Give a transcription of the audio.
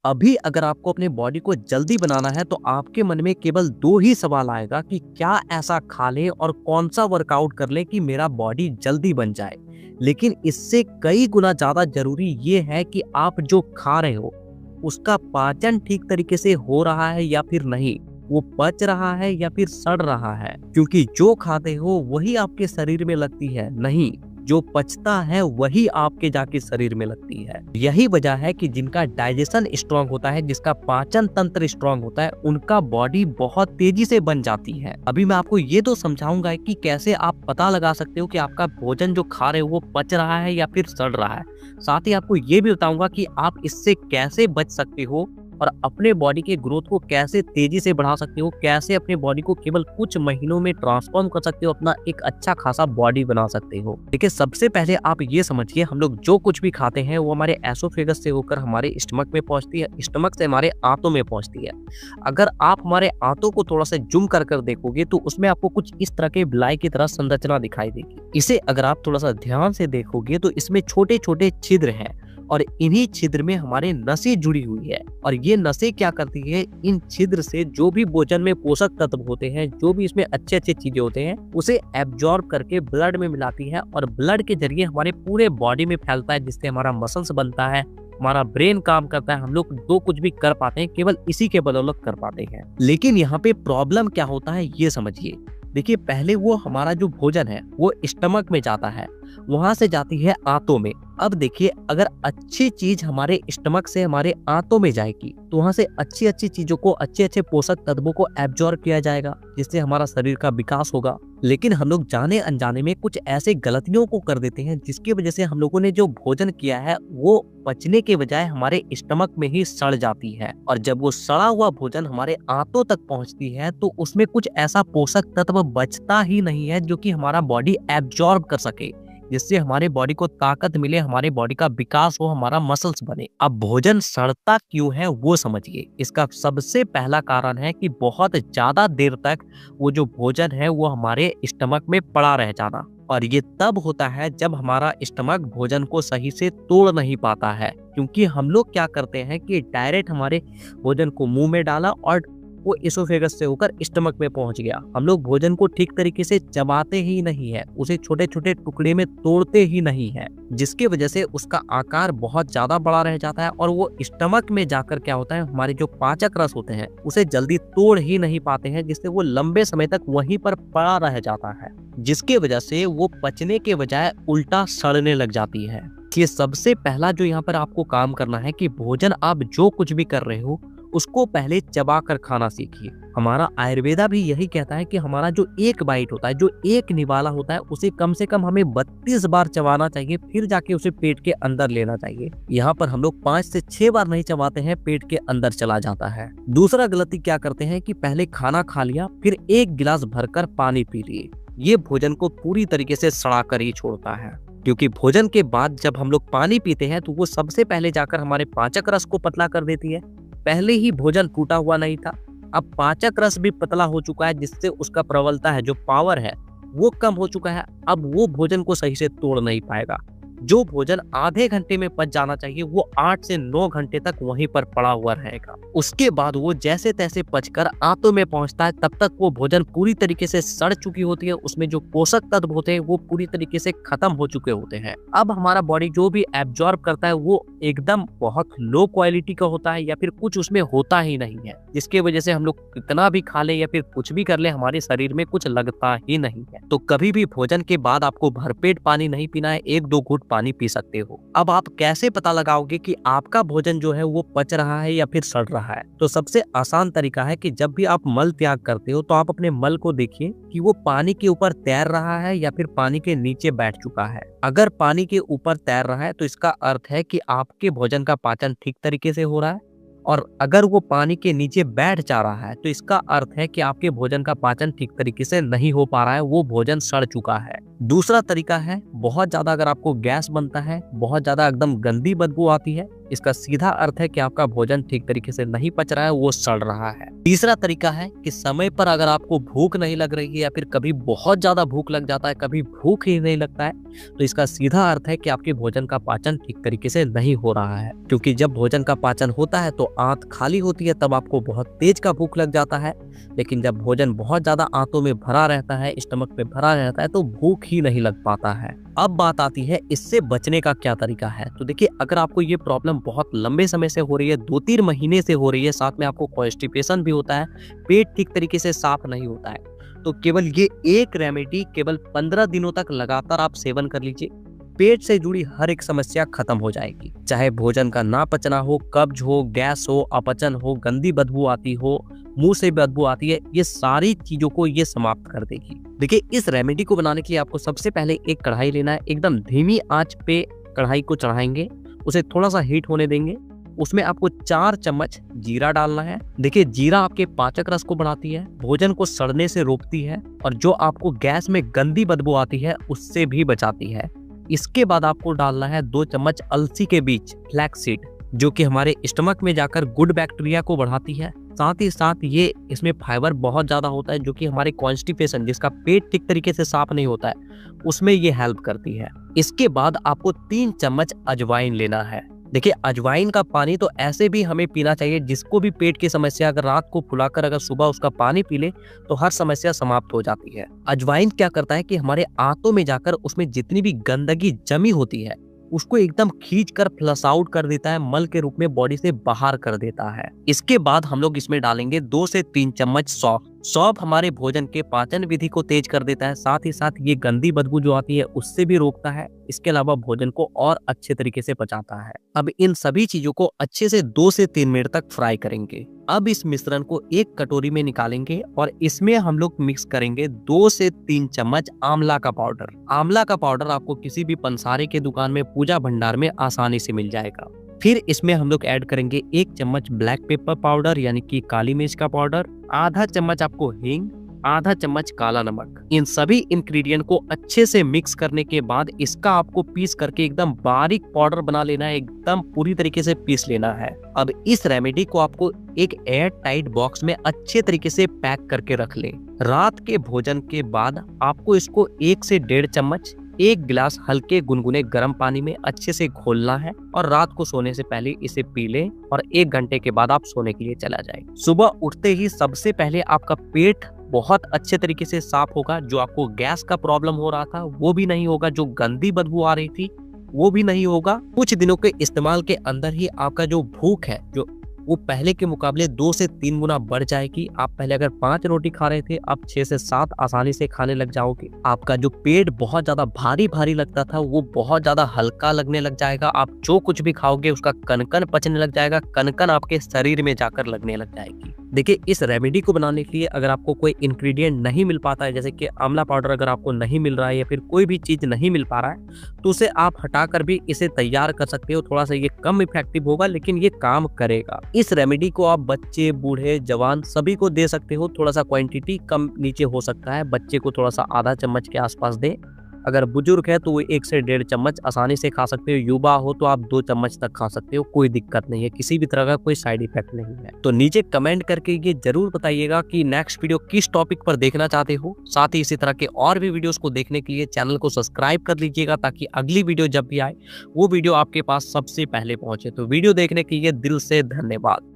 अभी अगर आपको अपने बॉडी को जल्दी बनाना है तो आपके मन में केवल दो ही सवाल आएगा कि क्या ऐसा खा लें और कौन सा वर्कआउट कर लें कि मेरा बॉडी जल्दी बन जाए। लेकिन इससे कई गुना ज्यादा जरूरी ये है कि आप जो खा रहे हो उसका पाचन ठीक तरीके से हो रहा है या फिर नहीं, वो पच रहा है या फिर सड़ रहा है। क्योंकि जो खाते हो वही आपके शरीर में लगती है, नहीं जो पचता है वही आपके जाके शरीर में लगती है। यही वजह है कि जिनका डाइजेशन स्ट्रांग होता है, जिसका पाचन तंत्र स्ट्रांग होता है, उनका बॉडी बहुत तेजी से बन जाती है। अभी मैं आपको ये तो समझाऊंगा कि कैसे आप पता लगा सकते हो कि आपका भोजन जो खा रहे हो वो पच रहा है या फिर सड़ रहा है। साथ ही आपको ये भी बताऊंगा कि आप इससे कैसे बच सकते हो और अपने बॉडी के ग्रोथ को कैसे तेजी से बढ़ा सकते हो, कैसे अपने बॉडी को केवल कुछ महीनों में ट्रांसफॉर्म कर सकते हो, अपना एक अच्छा खासा बॉडी बना सकते हो। देखिए, सबसे पहले आप ये समझिए, हम लोग जो कुछ भी खाते हैं वो हमारे एसोफेगस से होकर हमारे स्टमक में पहुंचती है, स्टमक से हमारे आंतों में पहुंचती है। अगर आप हमारे आंतों को थोड़ा सा जूम कर देखोगे तो उसमें आपको कुछ इस तरह के बिलाई की तरह संरचना दिखाई देगी। इसे अगर आप थोड़ा सा ध्यान से देखोगे तो इसमें छोटे छोटे छिद्र हैं और इन्हीं छिद्र में हमारे नसें जुड़ी हुई है। और ये नसें क्या करती है, इन छिद्र से जो भी भोजन में पोषक तत्व होते हैं, जो भी इसमें अच्छे अच्छे चीजें होते हैं, उसे एब्जॉर्ब करके ब्लड में मिलाती है और ब्लड के जरिए हमारे पूरे बॉडी में फैलता है, जिससे हमारा मसल्स बनता है, हमारा ब्रेन काम करता है, हम लोग जो कुछ भी कर पाते हैं केवल इसी के बदौलत कर पाते हैं। लेकिन यहाँ पे प्रॉब्लम क्या होता है ये समझिए। देखिए, पहले वो हमारा जो भोजन है वो स्टमक में जाता है, वहां से जाती है आंतों में। अब देखिए, अगर अच्छी चीज हमारे स्टमक से हमारे आंतों में जाएगी तो वहां से अच्छी अच्छी चीजों को, अच्छे अच्छे पोषक तत्वों को एब्जॉर्ब किया जाएगा, जिससे हमारा शरीर का विकास होगा। लेकिन हम लोग जाने अनजाने में कुछ ऐसे गलतियों को कर देते हैं जिसकी वजह से हम लोगों ने जो भोजन किया है वो पचने के बजाय हमारे स्टमक में ही सड़ जाती है। और जब वो सड़ा हुआ भोजन हमारे आंतों तक पहुंचती है तो उसमें कुछ ऐसा पोषक तत्व बचता ही नहीं है जो कि हमारा बॉडी एब्जॉर्ब कर सके, जिससे हमारे बॉडी को ताकत मिले, हमारे बॉडी का विकास हो, हमारा मसल्स बने। अब भोजन सड़ता क्यों है वो समझिए। इसका सबसे पहला कारण है कि बहुत ज्यादा देर तक वो जो भोजन है वो हमारे स्टमक में पड़ा रह जाना। और ये तब होता है जब हमारा स्टमक भोजन को सही से तोड़ नहीं पाता है। क्योंकि हम लोग क्या करते हैं कि डायरेक्ट हमारे भोजन को मुंह में डाला और वो एसोफेगस से होकर स्टमक में पहुंच गया। हम लोग भोजन को ठीक तरीके से चबाते ही नहीं है, उसे छोटे छोटे टुकड़े में तोड़ते ही नहीं है, जिसकी वजह से उसका आकार बहुत ज्यादा बड़ा रह जाता है और वो स्टमक में जाकर क्या होता है, हमारे जो पाचक रस होते हैं उसे जल्दी तोड़ ही नहीं पाते हैं, जिससे वो लंबे समय तक वहीं पर पड़ा रह जाता है, जिसकी वजह से वो पचने के बजाय उल्टा सड़ने लग जाती है। ये सबसे पहला जो यहाँ पर आपको काम करना है कि भोजन आप जो कुछ भी कर रहे हो उसको पहले चबा कर खाना सीखिए। हमारा आयुर्वेदा भी यही कहता है कि हमारा जो एक बाइट होता है, जो एक निवाला होता है, उसे कम से कम हमें 32 बार चबाना चाहिए, फिर जाके उसे पेट के अंदर लेना चाहिए। यहाँ पर हम लोग 5 से 6 बार नहीं चबाते हैं, पेट के अंदर चला जाता है। दूसरा गलती क्या करते हैं कि पहले खाना खा लिया फिर 1 गिलास भरकर पानी पी लिए। ये भोजन को पूरी तरीके से सड़ा कर ही छोड़ता है। क्योंकि भोजन के बाद जब हम लोग पानी पीते हैं तो वो सबसे पहले जाकर हमारे पाचक रस को पतला कर देती है। पहले ही भोजन टूटा हुआ नहीं था, अब पाचक रस भी पतला हो चुका है, जिससे उसका प्रबलता है, जो पावर है वो कम हो चुका है। अब वो भोजन को सही से तोड़ नहीं पाएगा। जो भोजन आधे घंटे में पच जाना चाहिए वो 8 से 9 घंटे तक वहीं पर पड़ा हुआ रहेगा। उसके बाद वो जैसे तैसे पचकर आंतों में पहुंचता है, तब तक वो भोजन पूरी तरीके से सड़ चुकी होती है, उसमें जो पोषक तत्व होते हैं वो पूरी तरीके से खत्म हो चुके होते हैं। अब हमारा बॉडी जो भी एब्जॉर्ब करता है वो एकदम बहुत लो क्वालिटी का होता है या फिर कुछ उसमें होता ही नहीं है, जिसकी वजह से हम लोग कितना भी खा ले या फिर कुछ भी कर ले हमारे शरीर में कुछ लगता ही नहीं है। तो कभी भी भोजन के बाद आपको भरपेट पानी नहीं पीना है, 1-2 घूंट पानी पी सकते हो। अब आप कैसे पता लगाओगे कि आपका भोजन जो है वो पच रहा है या फिर सड़ रहा है? तो सबसे आसान तरीका है कि जब भी आप मल त्याग करते हो तो आप अपने मल को देखिए कि वो पानी के ऊपर तैर रहा है या फिर पानी के नीचे बैठ चुका है। अगर पानी के ऊपर तैर रहा है तो इसका अर्थ है कि आपके भोजन का पाचन ठीक तरीके से हो रहा है, और अगर वो पानी के नीचे बैठ जा रहा है तो इसका अर्थ है कि आपके भोजन का पाचन ठीक तरीके से नहीं हो पा रहा है, वो भोजन सड़ चुका है। दूसरा तरीका है, बहुत ज्यादा अगर आपको गैस बनता है, बहुत ज्यादा एकदम गंदी बदबू आती है, इसका सीधा अर्थ है कि आपका भोजन ठीक तरीके से नहीं पच रहा है, वो सड़ रहा है। तीसरा तरीका है कि समय पर अगर आपको भूख नहीं लग रही है या फिर कभी बहुत ज्यादा भूख लग जाता है, कभी भूख ही नहीं लगता है, तो इसका सीधा अर्थ है कि आपके भोजन का पाचन ठीक तरीके से नहीं हो रहा है। क्योंकि जब भोजन का पाचन होता है तो आंत खाली होती है, तब आपको बहुत तेज का भूख लग जाता है। लेकिन जब भोजन बहुत ज्यादा आंतों में भरा रहता है, स्टमक में भरा रहता है, तो भूख ही नहीं लग पाता है। अब बात आती है इससे बचने का क्या तरीका है। तो देखिए, अगर आपको ये प्रॉब्लम बहुत लंबे समय से हो रही है, 2-3 महीने से हो रही है, साथ में आपको कॉन्स्टिपेशन भी होता है, पेट ठीक तरीके से साफ नहीं होता है, तो केवल ये एक रेमेडी केवल 15 दिनों तक लगातार आप सेवन कर लीजिए, पेट से जुड़ी हर एक समस्या खत्म हो जाएगी। चाहे भोजन का ना पचना हो, कब्ज हो, गैस हो, अपचन हो, गंदी बदबू आती हो, मुंह से बदबू आती है, ये सारी चीजों को ये समाप्त कर देगी। देखिए, इस रेमेडी को बनाने के लिए आपको सबसे पहले एक कढ़ाई लेना है। एकदम धीमी आंच पे कढ़ाई को चढ़ाएंगे, उसे थोड़ा सा हीट होने देंगे। उसमें आपको 4 चम्मच जीरा डालना है। देखिए, जीरा आपके पाचक रस को बढ़ाती है, भोजन को सड़ने से रोकती है और जो आपको गैस में गंदी बदबू आती है उससे भी बचाती है। इसके बाद आपको डालना है 2 चम्मच अलसी के बीज, फ्लैक्स सीड, जो कि हमारे स्टमक में जाकर गुड बैक्टीरिया को बढ़ाती है। साथ ही साथ ये इसमें फाइबर बहुत ज्यादा होता है, जो कि हमारे कॉन्स्टिपेशन, जिसका पेट ठीक तरीके से साफ नहीं होता है, उसमें ये हेल्प करती है। इसके बाद आपको 3 चम्मच अजवाइन लेना है। देखिए, अजवाइन का पानी तो ऐसे भी हमें पीना चाहिए। जिसको भी पेट की समस्या, अगर रात को फुलाकर अगर सुबह उसका पानी पी ले तो हर समस्या समाप्त हो जाती है। अजवाइन क्या करता है कि हमारे आंतों में जाकर उसमें जितनी भी गंदगी जमी होती है उसको एकदम खींचकर फ्लश आउट कर देता है, मल के रूप में बॉडी से बाहर कर देता है। इसके बाद हम लोग इसमें डालेंगे 2 से 3 चम्मच सौंफ। सौंफ हमारे भोजन के पाचन विधि को तेज कर देता है, साथ ही साथ ये गंदी बदबू जो आती है उससे भी रोकता है। इसके अलावा भोजन को और अच्छे तरीके से पचाता है। अब इन सभी चीजों को अच्छे से 2 से 3 मिनट तक फ्राई करेंगे। अब इस मिश्रण को एक कटोरी में निकालेंगे और इसमें हम लोग मिक्स करेंगे 2 से 3 चम्मच आंवला का पाउडर। आंवला का पाउडर आपको किसी भी पंसारे के दुकान में, पूजा भंडार में आसानी से मिल जाएगा। फिर इसमें हम लोग ऐड करेंगे 1 चम्मच ब्लैक पेपर पाउडर, यानी कि काली मिर्च का पाउडर, आधा चम्मच आपको हींग, आधा चम्मच काला नमक। इन सभी इंग्रेडिएंट को अच्छे से मिक्स करने के बाद इसका आपको पीस करके एकदम बारीक पाउडर बना लेना है, एकदम पूरी तरीके से पीस लेना है। अब इस रेमेडी को आपको एक एयर टाइट बॉक्स में अच्छे तरीके से पैक करके रख लें। रात के भोजन के बाद आपको इसको 1 से 1.5 चम्मच 1 गिलास हल्के गुनगुने गर्म पानी में अच्छे से घोलना है और रात को सोने से पहले इसे पी लें और 1 घंटे के बाद आप सोने के लिए चला जाए। सुबह उठते ही सबसे पहले आपका पेट बहुत अच्छे तरीके से साफ होगा। जो आपको गैस का प्रॉब्लम हो रहा था वो भी नहीं होगा, जो गंदी बदबू आ रही थी वो भी नहीं होगा। कुछ दिनों के इस्तेमाल के अंदर ही आपका जो भूख है वो पहले के मुकाबले 2 से 3 गुना बढ़ जाएगी। आप पहले अगर 5 रोटी खा रहे थे, आप 6 से 7 आसानी से खाने लग जाओगे। आपका जो पेट बहुत ज्यादा भारी भारी लगता था वो बहुत ज्यादा हल्का लगने लग जाएगा। आप जो कुछ भी खाओगे उसका कन-कन पचने लग जाएगा, कन-कन आपके शरीर में जाकर लगने लग जाएगी। देखिए, इस रेमेडी को बनाने के लिए अगर आपको कोई इंग्रेडिएंट नहीं मिल पाता है, जैसे कि आंवला पाउडर अगर आपको नहीं मिल रहा है या फिर कोई भी चीज नहीं मिल पा रहा है, तो उसे आप हटाकर भी इसे तैयार कर सकते हो। थोड़ा सा ये कम इफेक्टिव होगा लेकिन ये काम करेगा। इस रेमेडी को आप बच्चे, बूढ़े, जवान सभी को दे सकते हो। थोड़ा सा क्वांटिटी कम नीचे हो सकता है। बच्चे को थोड़ा सा आधा चम्मच के आसपास दे। अगर बुजुर्ग है तो वो 1 से 1.5 चम्मच आसानी से खा सकते हो। युवा हो तो आप 2 चम्मच तक खा सकते हो, कोई दिक्कत नहीं है, किसी भी तरह का कोई साइड इफेक्ट नहीं है। तो नीचे कमेंट करके ये जरूर बताइएगा कि नेक्स्ट वीडियो किस टॉपिक पर देखना चाहते हो। साथ ही इसी तरह के और भी वीडियोस को देखने के लिए चैनल को सब्सक्राइब कर लीजिएगा, ताकि अगली वीडियो जब भी आए वो वीडियो आपके पास सबसे पहले पहुंचे। तो वीडियो देखने के लिए दिल से धन्यवाद।